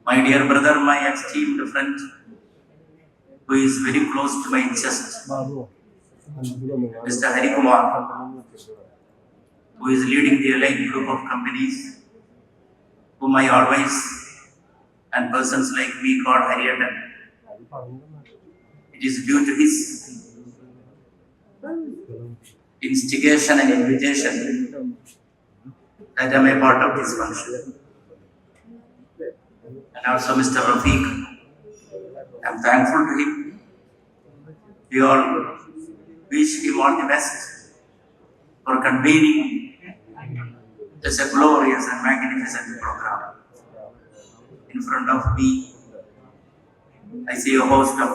My dear brother, my esteemed friend, who is very close to my chest, Mr. Hari Kumar, who is leading the elite group of companies, whom I always, and persons like me call Hariyatan. It is due to his instigation and invitation that I am a part of this function. And also Mr. Rafiq, I am thankful to him. We all wish him all the best for convening such a glorious and magnificent program. In front of me, I see a host of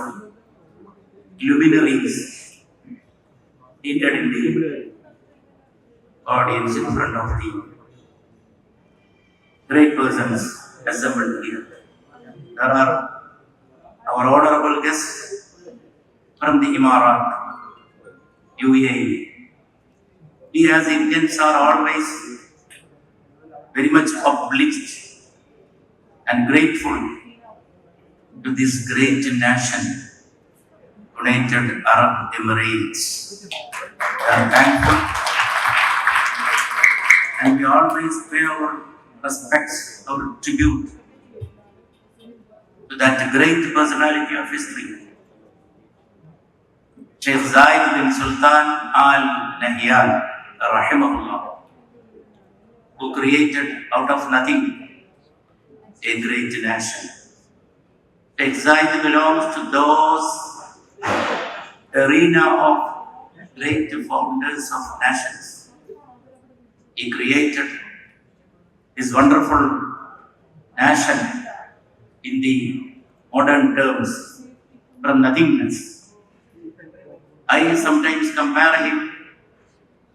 luminaries seated in the audience in front of the great persons assembled here. There are our honorable guests from the Emirat, UAE. We as Indians are always very much obliged and grateful to this great nation, United Arab Emirates. We are thankful and we always pay our respects, our tribute to that great personality of history, Sheikh Zayed bin Sultan Al Nahyan, rahimahullah, who created out of nothing a great nation. Sheikh Zayed belongs to those arena of great founders of nations. He created his wonderful nation in the modern terms from nothingness. I sometimes compare him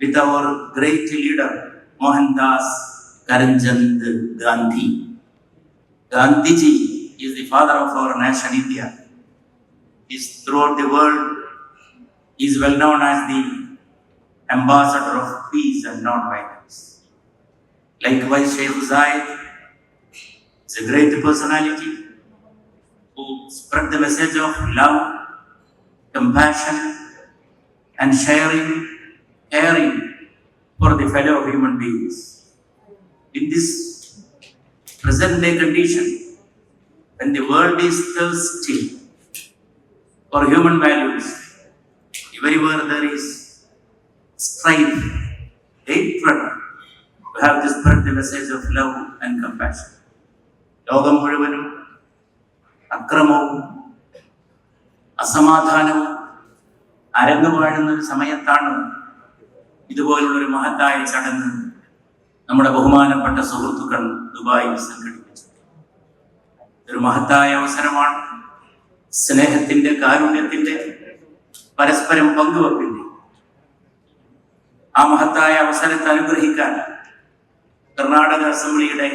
with our great leader Mohandas Karamchand Gandhi. Gandhiji is the father of our nation India. Is throughout the world is well known as the ambassador of peace and non-violence. Likewise, Sheikh Zayed is a great personality who spread the message of love, compassion, and sharing, caring for the fellow human beings. In this present day condition, when the world is thirsty for human values, everywhere there is strife, hatred, we have to spread the message of love and compassion. ലോകം മുഴുവനും അക്രമവും അസമാധാനവും അരങ്ങുവാഴുന്ന ഒരു സമയത്താണ് ഇതുപോലുള്ളൊരു മഹത്തായ ചടങ്ങ് നമ്മുടെ ബഹുമാനപ്പെട്ട സുഹൃത്തുക്കൾ ദുബായിൽ സംഘടിപ്പിച്ചത്. ഒരു മഹത്തായ അവസരമാണ്. സ്നേഹത്തിന്റെ, കാരുണ്യത്തിന്റെ, പരസ്പരം പങ്കുവെപ്പിന്റെ ആ മഹത്തായ അവസരത്തെ അനുഗ്രഹിക്കാൻ കർണാടക അസംബ്ലിയുടെ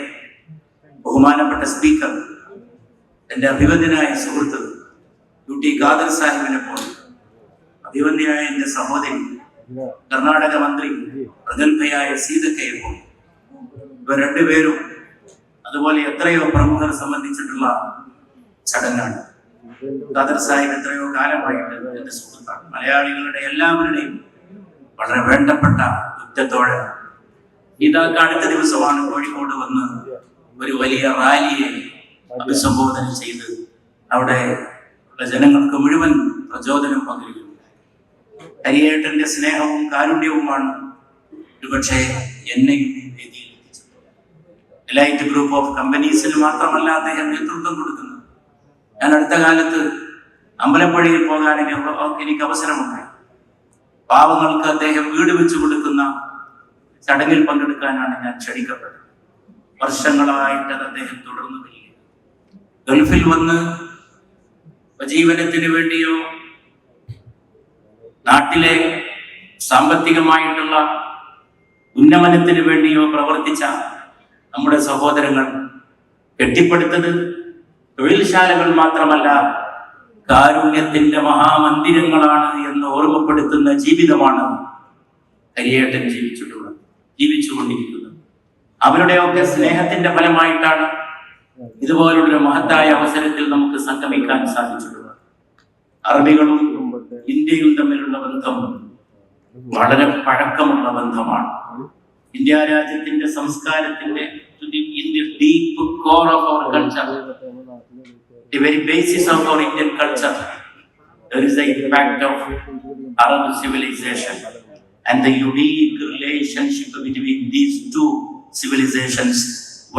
ബഹുമാനപ്പെട്ട സ്പീക്കർ, എൻ്റെ അഭിവന്ദ്യനായ സുഹൃത്ത് ടി ഖാദർ സാഹിബിനെ പോലെ അഭിവന്ദ്യനായ എൻ്റെ സഹോദരി കർണാടക മന്ത്രി പ്രഗത്ഭയായ സീതക്കയെ പോലെ ഇവർ രണ്ടുപേരും അതുപോലെ എത്രയോ പ്രമുഖർ സംബന്ധിച്ചിട്ടുള്ള ചടങ്ങാണ്. ഖാദർ സാഹിബ് എത്രയോ കാലമായിട്ട് എൻ്റെ സുഹൃത്താണ്. മലയാളികളുടെ എല്ലാവരുടെയും വളരെ വേണ്ടപ്പെട്ട ഉറ്റത്തോഴാണ്. ഇതൊക്കെ അടുത്ത ദിവസമാണ് കോഴിക്കോട് വന്ന് ഒരു വലിയ റാലിയെ അഭിസംബോധന ചെയ്ത് അവിടെ ജനങ്ങൾക്ക് മുഴുവൻ പ്രചോദനം പകരുകയുണ്ടായി. ഹരിയേട്ടന്റെ സ്നേഹവും കാരുണ്യവുമാണ് ഒരുപക്ഷെ എന്നെയും ഈ വേദിയിൽ എത്തിച്ചത്. എലൈറ്റ് ഗ്രൂപ്പ് ഓഫ് കമ്പനീസിന് മാത്രമല്ല അദ്ദേഹം നേതൃത്വം കൊടുക്കുന്നത്. ഞാൻ അടുത്ത കാലത്ത് അമ്പലപ്പുഴയിൽ പോകാൻ എനിക്ക് അവസരമുണ്ടായി. പാവങ്ങൾക്ക് അദ്ദേഹം വീട് വെച്ച് കൊടുക്കുന്ന ചടങ്ങിൽ പങ്കെടുക്കാനാണ് ഞാൻ ക്ഷണിക്കപ്പെട്ടത്. വർഷങ്ങളായിട്ട് അദ്ദേഹം തുടർന്നു വരിക. ഗൾഫിൽ വന്ന് ഉപജീവനത്തിന് വേണ്ടിയോ നാട്ടിലെ സാമ്പത്തികമായിട്ടുള്ള ഉന്നമനത്തിന് വേണ്ടിയോ പ്രവർത്തിച്ച നമ്മുടെ സഹോദരങ്ങൾ കെട്ടിപ്പടുത്തത് തൊഴിൽശാലകൾ മാത്രമല്ല, കാരുണ്യത്തിന്റെ മഹാമന്ദിരങ്ങളാണ് എന്ന് ഓർമ്മപ്പെടുത്തുന്ന ജീവിതമാണ് ഹരിയേട്ടൻ ജീവിച്ചുകൊണ്ടിരിക്കുന്നത്. അവരുടെയൊക്കെ സ്നേഹത്തിന്റെ ഫലമായിട്ടാണ് ഇതുപോലുള്ള മഹത്തായ അവസരത്തിൽ നമുക്ക് സംഗമിക്കാൻ സാധിച്ചിട്ടുണ്ട്. അറബികളും ഇന്ത്യയും തമ്മിലുള്ള ബന്ധം വളരെ പഴക്കമുള്ള ബന്ധമാണ്. ഇന്ത്യ രാജ്യത്തിന്റെ സംസ്കാരത്തിന്റെ in the deep core of our culture, the very basis of our Indian culture, there is the impact of Arab civilization and the unique relationship between these two civilizations,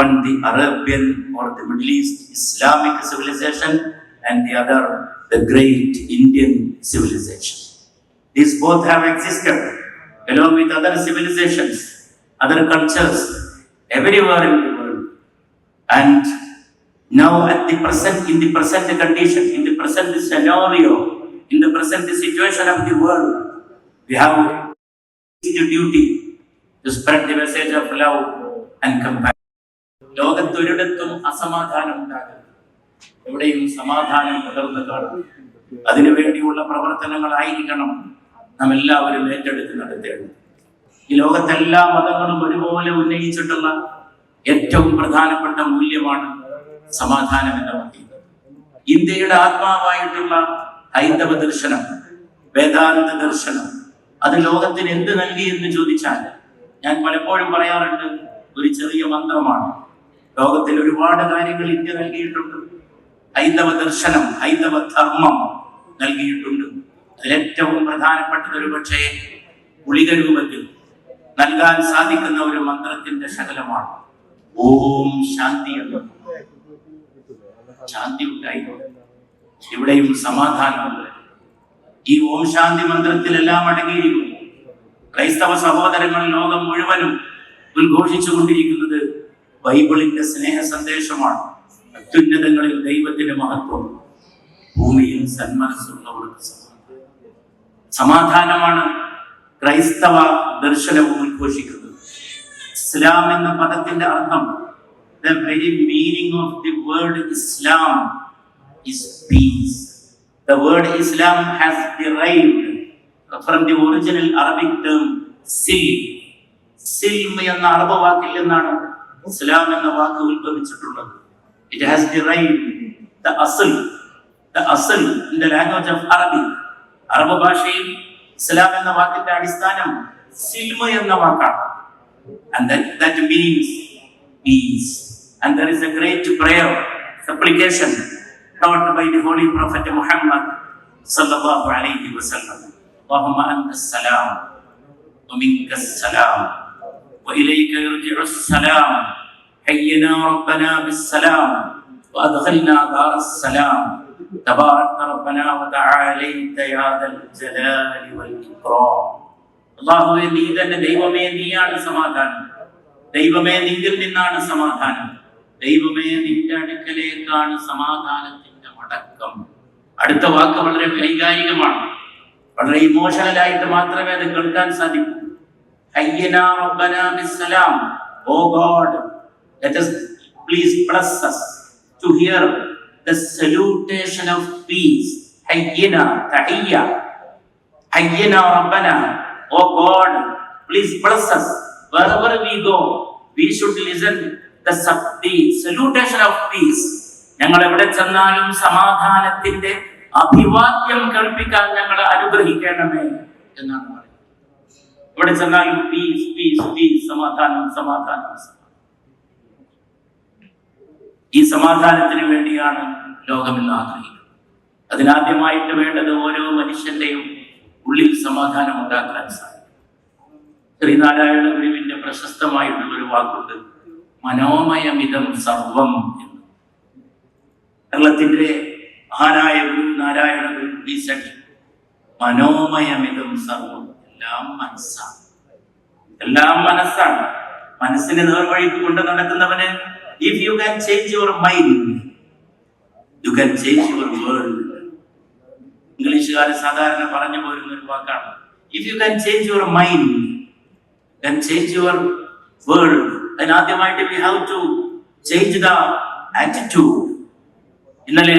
one the Arabian or the Middle East Islamic civilization and the other the great Indian civilization. These both have existed along with other civilizations, other cultures everywhere in the world. And now in the present condition, in the present scenario, in the present situation of the world, we have the duty to spread the message of love and compassion. ലോകത്തൊരിടത്തും അസമാധാനം ഉണ്ടാകരുത്, എവിടെയും സമാധാനം പുലർന്നു കാണും. അതിനുവേണ്ടിയുള്ള പ്രവർത്തനങ്ങളായിരിക്കണം നാം എല്ലാവരും ഏറ്റെടുത്ത് നടത്തേണ്ടത്. ഈ ലോകത്തെല്ലാ മതങ്ങളും ഒരുപോലെ ഉന്നയിച്ചിട്ടുള്ള ഏറ്റവും പ്രധാനപ്പെട്ട മൂല്യമാണ് സമാധാനം എന്ന് പറയുന്നത്. ഇന്ത്യയുടെ ആത്മാവായിട്ടുള്ള ഹൈന്ദവ ദർശനം, വേദാന്ത ദർശനം, അത് ലോകത്തിന് എന്ത് നൽകി എന്ന് ചോദിച്ചാൽ ഞാൻ പലപ്പോഴും പറയാറുണ്ട്, ഒരു ചെറിയ മന്ത്രമാണ്. ലോകത്തിൽ ഒരുപാട് കാര്യങ്ങൾ ഇന്ത്യ നൽകിയിട്ടുണ്ട്. ഹൈന്ദവ ദർശനം, ഹൈന്ദവ ധർമ്മം നൽകിയിട്ടുണ്ട്. അതിലേറ്റവും പ്രധാനപ്പെട്ടത് ഒരു പക്ഷേ ഗുളിക രൂപത്തിൽ നൽകാൻ സാധിക്കുന്ന ഒരു മന്ത്രത്തിന്റെ ശകലമാണ് ഓം ശാന്തി എന്ന്. ശാന്തി ഉണ്ടായിരുന്നു, ഇവിടെയും സമാധാനമുണ്ട്. ഈ ഓം ശാന്തി മന്ത്രത്തിലെല്ലാം അടങ്ങിയിരിക്കുന്നു. ക്രൈസ്തവ സഹോദരങ്ങൾ ലോകം മുഴുവനും ഉദ്ഘോഷിച്ചുകൊണ്ടിരിക്കുന്നത് ബൈബിളിന്റെ സ്നേഹ സന്ദേശമാണ്. അത്യുന്നതങ്ങളിൽ ദൈവത്തിന്റെ മഹത്വം, ഭൂമിയിൽ സന്മനസ്സുള്ളവർക്ക് സമാധാനമാണ് ക്രൈസ്തവ ദർശനവും ഉദ്ഘോഷിക്കുന്നത്. ഇസ്ലാം എന്ന പദത്തിന്റെ അർത്ഥം, the very meaning of the word Islam is peace. The word Islam has derived from the original Arabic term silm. Silm എന്ന അറബ് വാക്കിൽ നിന്നാണ് ഇസ്ലാം എന്ന വാക്ക് ഉത്ഭവിച്ചിട്ടുള്ളത്. It has derived the asl in the language of Arabic. Arab ഭാഷയിൽ ഇസ്ലാം എന്ന വാക്കിന്റെ അടിസ്ഥാനം സിൽമ എന്ന വാക്കാണ്. And that means peace. And there is a great prayer, supplication taught by the Holy Prophet Muhammad sallallahu alayhi wa sallam. Allahumma anta as-salam wa minka as-salam wa ilayka yarji'u as-salam. Hayyina rabbana bis-salam wa adkhilna dar as-salam. تبارك ربنا وتعاليت يا ذا الجلال والإكرام. അല്ലാഹുവേ, നീ തന്നെ ദൈവമേ, നീയാണ് സമാധാനം. ദൈവമേ, നിന്നിൽ നിന്നാണ് സമാധാനം. ദൈവമേ, നിന്റെ അടുക്കലേക്കാണ് സമാധാനത്തിന്റെ മടക്കം. അടുത്ത വാക്ക് വളരെ വൈകാരികമാണ്, വളരെ ഇമോഷണലായിട്ട് മാത്രമേ അത് കേൾക്കാൻ സാധിക്കൂ. ഹയ്യനാ റബ്ബനാ ബിസ്സലാം. Oh God, let us please bless us to hear the salutation of peace. Hayyina, tahiyya. Hayyina rabbana. Oh God, please bless us. Wherever we go, we should listen the salutation of peace. ഞങ്ങൾ എവിടെ ചെന്നാലും സമാധാനത്തിന്റെ അഭിവാദ്യം കേൾപ്പിക്കാൻ ഞങ്ങളെ അനുഗ്രഹിക്കണമേ എന്നാണ് പറയുന്നത്. എവിടെ ചെന്നാലും പീസ് പീസ് പീസ്, സമാധാനം സമാധാനം. ഈ സമാധാനത്തിന് വേണ്ടിയാണ് ലോകമെന്ന് ആഗ്രഹിക്കുന്നത്. അതിനാദ്യമായിട്ട് വേണ്ടത് ഓരോ മനുഷ്യന്റെയും ഉള്ളിൽ സമാധാനം ഉണ്ടാക്കാൻ സാധിക്കും. ശ്രീനാരായണ ഗുരുവിന്റെ പ്രശസ്തമായിട്ടുള്ളൊരു വാക്കുണ്ട്, മനോമയമിതം സർവം എന്ന്. കേരളത്തിന്റെ മഹാനായ ഗുരു നാരായണ ഗുരു ബീസടി, മനോമയമിതം സർവം, എല്ലാം മനസ്സാണ്, എല്ലാം മനസ്സാണ്. മനസ്സിനെ നേർവഴിക്ക് കൊണ്ട് നടക്കുന്നവന്, if you can change your mind, you can change your world. ഇംഗ്ലീഷുകാർ സാധാരണ പറഞ്ഞു പോരുന്ന ഒരു വാക്കാണ്, if you can change your mind, then change your world. അതിനാദ്യമായിട്ട് we have to change the attitude. ഇന്നലെ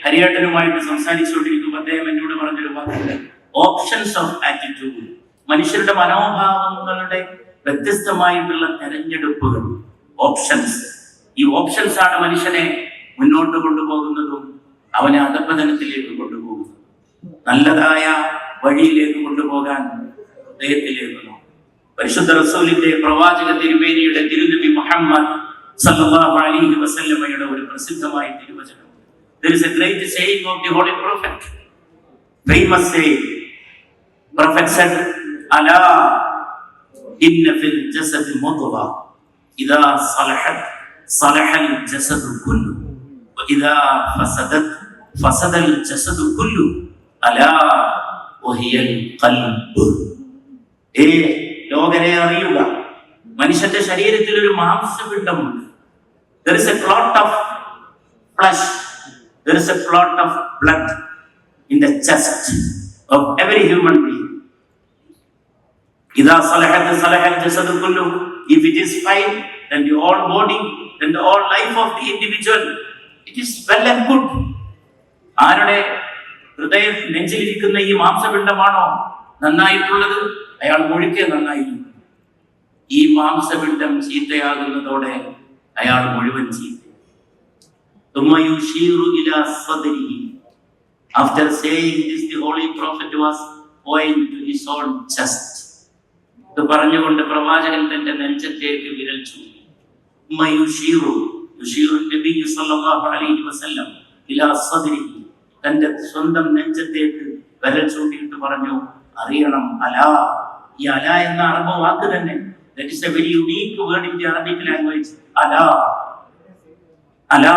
ഹരിയേട്ടനുമായിട്ട് സംസാരിച്ചുകൊണ്ടിരിക്കുമ്പോൾ അദ്ദേഹം എന്നോട് പറഞ്ഞൊരു വാക്കുണ്ട്, ഓപ്ഷൻസ് ഓഫ് ആറ്റിറ്റ്യൂഡ്. മനുഷ്യരുടെ മനോഭാവങ്ങളുടെ വ്യത്യസ്തമായിട്ടുള്ള തെരഞ്ഞെടുപ്പുകൾ, ഓപ്ഷൻസ്. ഈ ഈ ഓപ്ഷൻസ് ആണ് മനുഷ്യനെ മുന്നോട്ട് കൊണ്ടുപോകുന്നതും അവനെ അധപ്പതനത്തിലേക്ക് കൊണ്ടുപോകുന്നതും. നല്ലതായ വഴിയിലേക്ക് കൊണ്ടുപോകാൻ ഹൃദയത്തിലേക്കുന്നു. പരിശുദ്ധ റസൂലിന്റെ പ്രവാചക തിരുമേനിയുടെ തിരുനബി മുഹമ്മദ് സല്ലല്ലാഹു അലൈഹി വസല്ലമയുടെ ഒരു പ്രസിദ്ധമായ തിരുവചനം. There is a great saying of the Holy Prophet. Famous saying. Prophet said, "Ala inna fil jasad mudghah idha salahat salaha al jasad kullu wa idha fasadat fasada al jasad kullu ala wa hiya al qalb." ലോകരെ അറിയുക, മനുഷ്യന്റെ ശരീരത്തിൽ ഒരു മാംസപിണ്ഡമുണ്ട്. There is a clot of flesh, there is a clot of blood in the chest of every human being. Idha salahat salaha al-jasad kullu. If it is fine, then the whole body, then the whole life of the individual, it is well and good. ആരുടെ ഹൃദയം നെഞ്ചിലിരിക്കുന്ന ഈ മാംസപിണ്ഡമാണോ നന്നായിട്ടുള്ളത്, അയാൾ മുഴുക്കെ നന്നായിരുന്നു. ഈ മാംസപിണ്ഡം ചീത്തയാകുന്നതോടെ അയാൾ മുഴുവൻ ചീത്ത. After saying this, the Holy Prophet was pointing to his own chest. ഇത് പറഞ്ഞുകൊണ്ട് പ്രവാചകൻ തന്റെ നെഞ്ചത്തേക്ക് വിരൽ ചൂണ്ടി. തന്റെ സ്വന്തം നെഞ്ചത്തേക്ക് വിരൽ ചൂണ്ടിയിട്ട് പറഞ്ഞു, അറിയണം, അലാ. ഈ അല എന്ന അറബ് വാക്ക് തന്നെ, that is a very unique word in the Arabic language. Ala. Ala.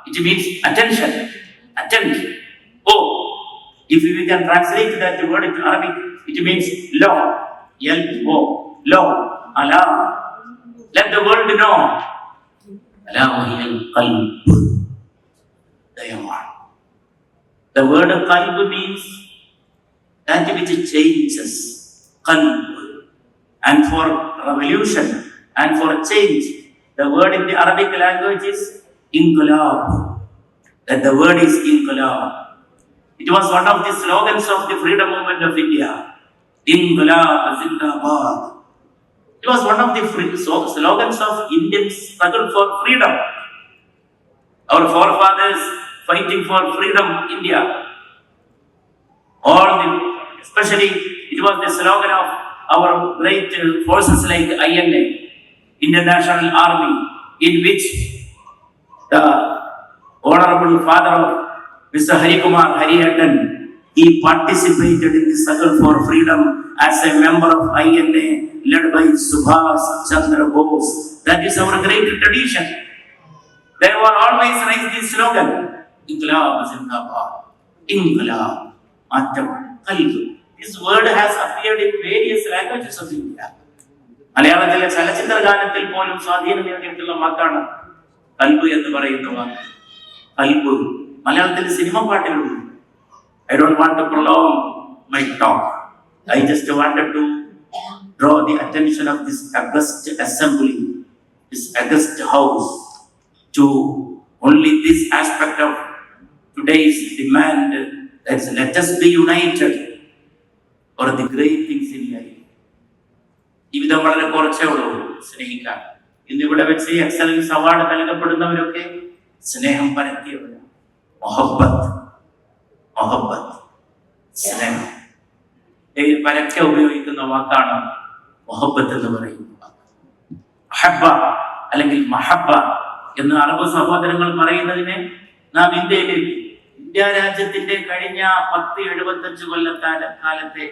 It means attention. Attend. Oh, if we can translate that word in Arabic, it means law. L-O. Law. Ala. Let the world know. Ala wa hiya al-qalb. The word qalb means that which changes. Qalb. And for revolution and for change, the word in the Arabic language is inqilab. That the word is inqilab. It was one of the slogans of the freedom movement of India. Inqilab Zindabad. It was one of the slogans of Indian struggle for freedom. Our forefathers fighting for freedom, India. Especially it was the slogan of our great forces like INA, Indian National Army, in which the Honorable Father of Mr. Harikumar Harihatan, he participated in the struggle for freedom as a member of INA led by Subhash Chandra Bose. That is our great tradition. They were always raised this slogan, Inqilab Zindabad, Inqilab, Matam, Qalb. This word has appeared in various languages of India. മലയാളത്തിലെ ചലച്ചിത്ര ഗാനത്തിൽ പോലും സ്വാധീനം നേടിയിട്ടുള്ള വാക്കാണ് കൽബ് എന്ന് പറയുന്ന വാക്ക്. കൽബ് മലയാളത്തിലെ സിനിമ പാട്ടുകളുണ്ട്. I don't want to prolong my talk. I just wanted to draw the attention of this august assembly, this august house, to only this aspect of today's demand, that is, let us be united for the great things in life. ജീവിതം വളരെ കുറച്ചേ ഉള്ളൂ സ്നേഹിക്കാൻ. ഇന്നിവിടെ വെച്ച് excellence award നൽകപ്പെടുന്നവരൊക്കെ സ്നേഹം പരത്തിയവരാണ്. മൊഹബത്ത്, മൊഹബത്ത്, സ്നേഹം പരക്കെ ഉപയോഗിക്കുന്ന വാക്കാണ് മൊഹബത്ത് എന്ന് പറയുന്ന വാക്ക്. അഹബ്ബ അല്ലെങ്കിൽ മഹബ്ബ എന്ന് അറബ് സഹോദരങ്ങൾ പറയുന്നതിനെ നാം ഇന്ത്യ രാജ്യത്തിന്റെ കഴിഞ്ഞ 10-75 കൊല്ലക്കാലത്തെ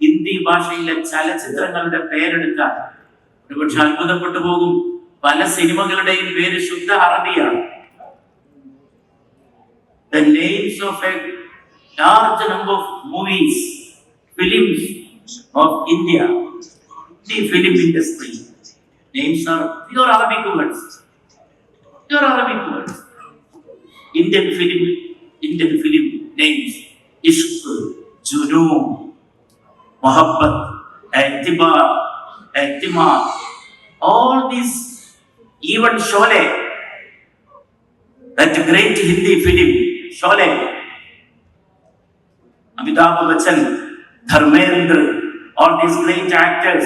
ഹിന്ദി ഭാഷയിലെ ചലച്ചിത്രങ്ങളുടെ പേരെടുക്കാൻ ഒരുപക്ഷെ അത്ഭുതപ്പെട്ടു പോകും. പല സിനിമകളുടെയും പേര് ശുദ്ധ അറബിയാണ്. The names of a large number of movies, films of India, the film industry, names are pure Arabic words. Pure Arabic words. Indian film names: Ishq, Junoon, Mohabbat, I'tibar, I'timad. All these, even Sholay, that great Hindi film, Sholay, Amitabh Bachchan, Dharmendra, all these great actors.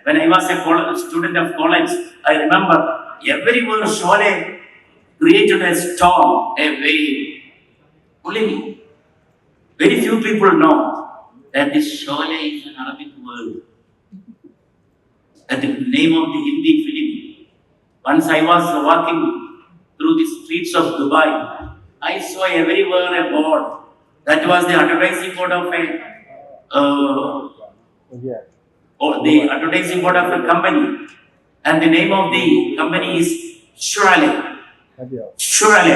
When I was a student of college, I remember every word Sholay created a storm, a wave. Only very few people know that this Sholay is an Arabic word. That the name of the Hindi film. Once I was walking through the streets of Dubai, I saw everywhere a board. That was the advertising board of or the advertising board of a company. And the name of the company is Shurale. Shurale.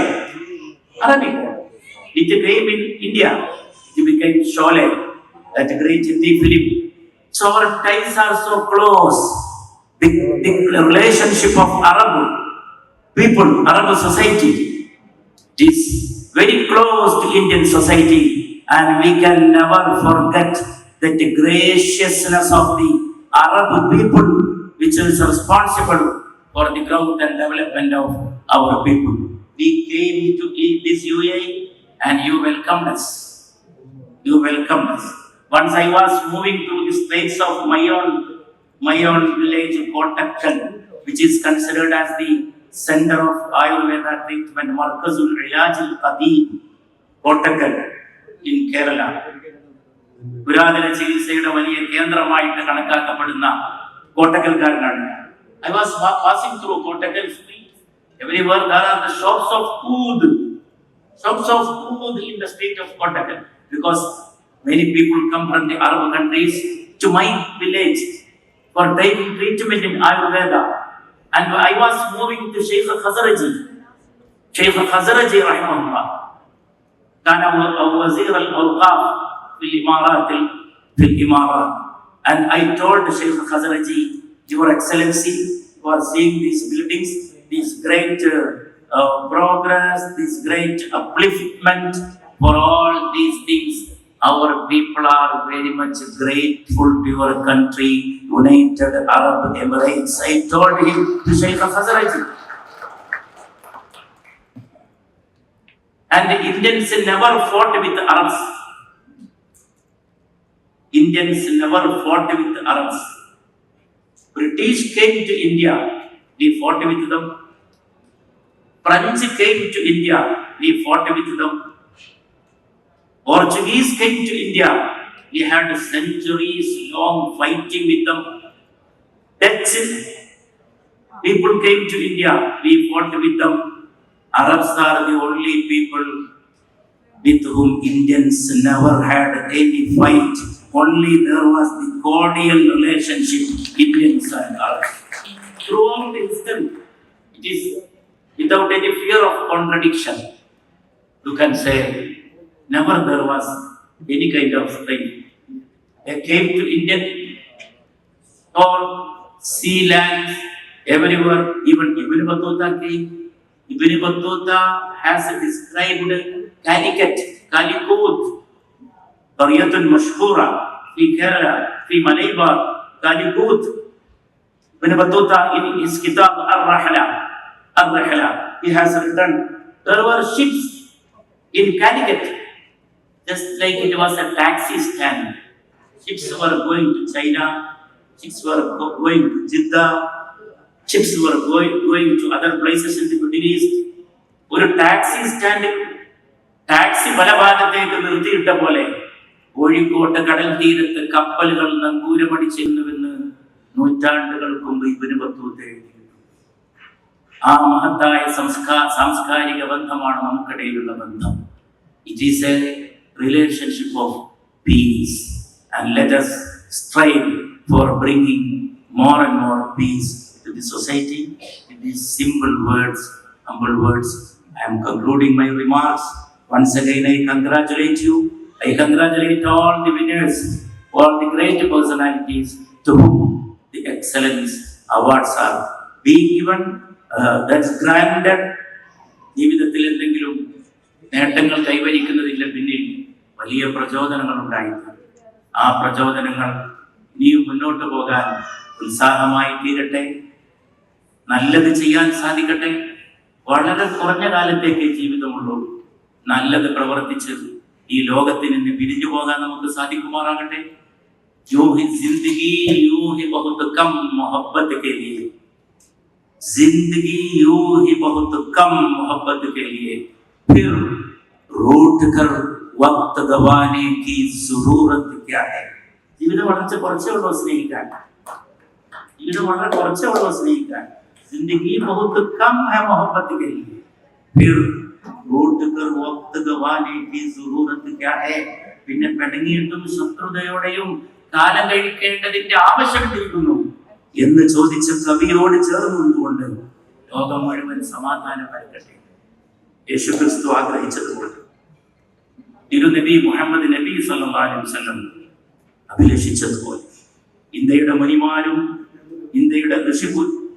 Arabic. It came in India. It became Sholay. That great Hindi film. So our ties are so close. The relationship of Arab people, Arab society is very close to Indian society, and we can never forget that the graciousness of the Arab people, which is responsible for the growth and development of our people. We came to this UAE and you welcomed us. You welcomed us. Once I was moving through the streets of my own village, Kottakkal, which is considered as the center of Ayurveda treatment, Markazul Ilaj al-Qadim, Kottakkal in Kerala. പുരാതന ചികിത്സയുടെ വലിയ കേന്ദ്രമായിട്ട് കണക്കാക്കപ്പെടുന്ന കോട്ടക്കൽക്കാരനാണ്. I was passing through Kottakkal street. Everywhere there are the shops of food in the street of Kottakkal, because many people come from the Arab countries to my village for taking treatment in Ayurveda. And I was moving to Sheikh Khazraji rahimahullah. Kana wazir al-awqaf fil imarat. And I told Sheikh Khazraji, Your Excellency, you are seeing these buildings, this great progress, this great upliftment for all these things. Our people are very much grateful to your country, United Arab Emirates. I told him to Sheikh Khazraji. And the Indians never fought with the Arabs. Indians never fought with the Arabs. British came to India, we fought with them. French came to India, we fought with them. Portuguese came to India, we had centuries long fighting with them. Dutch people came to India, we fought with them. Arabs are the only people with whom Indians never had any fight. Only there was the cordial relationship Indians and Arabs. Throughout history, it is without any fear of contradiction. You can say, never there was any kind of thing. They came to Indian or sea lands everywhere. Even Ibn Battuta came. Ibn Battuta has described Calicut, Qaryatun Mashhura, fi Kerala, fi Malabar, Calicut. Ibn Battuta in his kitab Ar-Rahla, he has written, there were ships in Calicut, just like it was a taxi stand. Ships were going to China, ships were going to Jeddah, ships were going to other places in the Middle East. ഒരു taxi സ്റ്റാൻഡിൽ taxi പല ഭാഗത്തേക്ക് നിർത്തിയിട്ട പോലെ കോഴിക്കോട്ട് കടൽ തീരത്ത് കപ്പലുകൾ നങ്കൂരമടിച്ചിരുന്നുവെന്ന് നൂറ്റാണ്ടുകൾക്ക് മുമ്പ് ഇബ്നു ബത്തൂത്ത എഴുതിയിരുന്നു. ആ മഹത്തായ സാംസ്കാരിക ബന്ധമാണ് നമുക്കിടയിലുള്ള ബന്ധം. It is a relationship of peace, and let us strive for bringing more and more peace to the society. In these simple words, humble words, I am concluding my remarks. Once again, I congratulate you. I congratulate all the winners, all the great personalities to whom the excellence awards are being given. That's granted. ജീവിതത്തിൽ എന്തെങ്കിലും നേട്ടങ്ങൾ കൈവരിക്കുന്നതിന്റെ പിന്നിൽ വലിയ പ്രചോദനങ്ങൾ ഉണ്ടായിട്ടുണ്ട്. ആ പ്രചോദനങ്ങൾ ഇനിയും മുന്നോട്ട് പോകാൻ ഉത്സാഹമായി തീരട്ടെ, നല്ലത് ചെയ്യാൻ സാധിക്കട്ടെ. വളരെ കുറഞ്ഞ കാലത്തേക്ക് ജീവിതമുള്ളൂ. നല്ലത് പ്രവർത്തിച്ച് ഈ ലോകത്തിൽ നിന്ന് പിരിഞ്ഞു പോകാൻ നമുക്ക് സാധിക്കുമാറാകട്ടെ. യോ ഹി ജിന്ദഗി യോ ഹി ബഹുത് കം മുഹബ്ബത്ത് കെ ലിയെ जिंदगी यूं ही बहुत कम मोहब्बत के लिए फिर रूठ कर वक्त गवाने की जरूरत क्या है. ജീവിതം വളരെ കുറച്ചേ ഉള്ളൂ സ്നേഹിക്കാൻ. ജീവിതം വളരെ കുറച്ചേ ഉള്ളൂ സ്നേഹിക്കാൻ. जिंदगी बहुत कम है मोहब्बत के लिए फिर रूठ कर वक्त गवाने की जरूरत क्या है. പിന്നെ പിണങ്ങിയിട്ടും ശത്രുതയോടെയും കാലം കഴിക്കേണ്ടതിന്റെ ആവശ്യം തീരുന്നു എന്ന് ചോദിച്ച കവിയോട് ചേർന്നുകൊണ്ട് ലോകം മുഴുവൻ സമാധാനം വരട്ടെ. യേശുക്രിസ്തു ആഗ്രഹിച്ചതുപോലെ തിരുനബി മുഹമ്മദ് നബി സല്ലല്ലാഹു അലൈഹി വസല്ലം അഭിലഷിച്ചതുപോലെ ഇന്ത്യയുടെ മുനിമാരും ഇന്ത്യയുടെ ഋഷി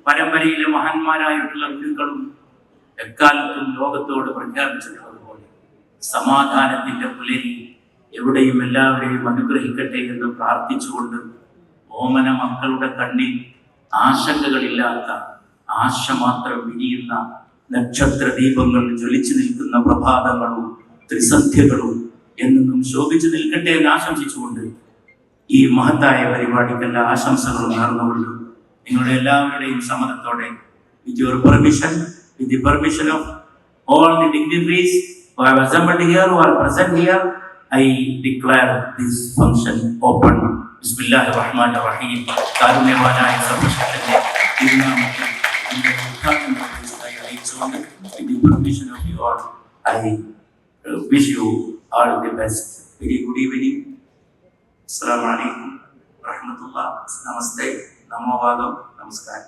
പരമ്പരയിലെ മഹാന്മാരായിട്ടുള്ള ഗുരുക്കളും എക്കാലത്തും ലോകത്തോട് പ്രഖ്യാപിച്ചിട്ടുള്ളതുപോലെ സമാധാനത്തിന്റെ പുലരി എവിടെയും എല്ലാവരെയും അനുഗ്രഹിക്കട്ടെ എന്ന് പ്രാർത്ഥിച്ചുകൊണ്ട് ഓമന മക്കളുടെ കണ്ണിൽ ആശങ്കകളില്ലാത്ത ആശ മാത്രം വിരിയുന്ന നക്ഷത്ര ദീപങ്ങൾ ജ്വലിച്ചു നിൽക്കുന്ന പ്രഭാതങ്ങളും ത്രിസന്ധ്യകളും എന്നും ശോഭിച്ചു നിൽക്കട്ടെ എന്ന് ആശംസിച്ചുകൊണ്ട് ഈ മഹത്തായ പരിപാടിക്കെല്ലാ ആശംസകളും നേർന്നുകൊണ്ട് നിങ്ങളുടെ എല്ലാവരുടെയും സമ്മതത്തോടെ with your permission, with the permission of all the dignitaries who have assembled here, who are present here, I declare this function open. Bismillahirrahmanirrahim. കാരുണ്യവാനായ സർവശക്തന്റെ തിരുനാമത്തിൽ ഇതിന്റെ ഉദ്ഘാടനം നിർവഹിച്ചതായി അറിയിച്ചുകൊണ്ട് with the permission of you all, I wish you all the best. Very good evening. Assalamu alaikum warahmatullah. Namaste. Namo Vagam. Namaskar.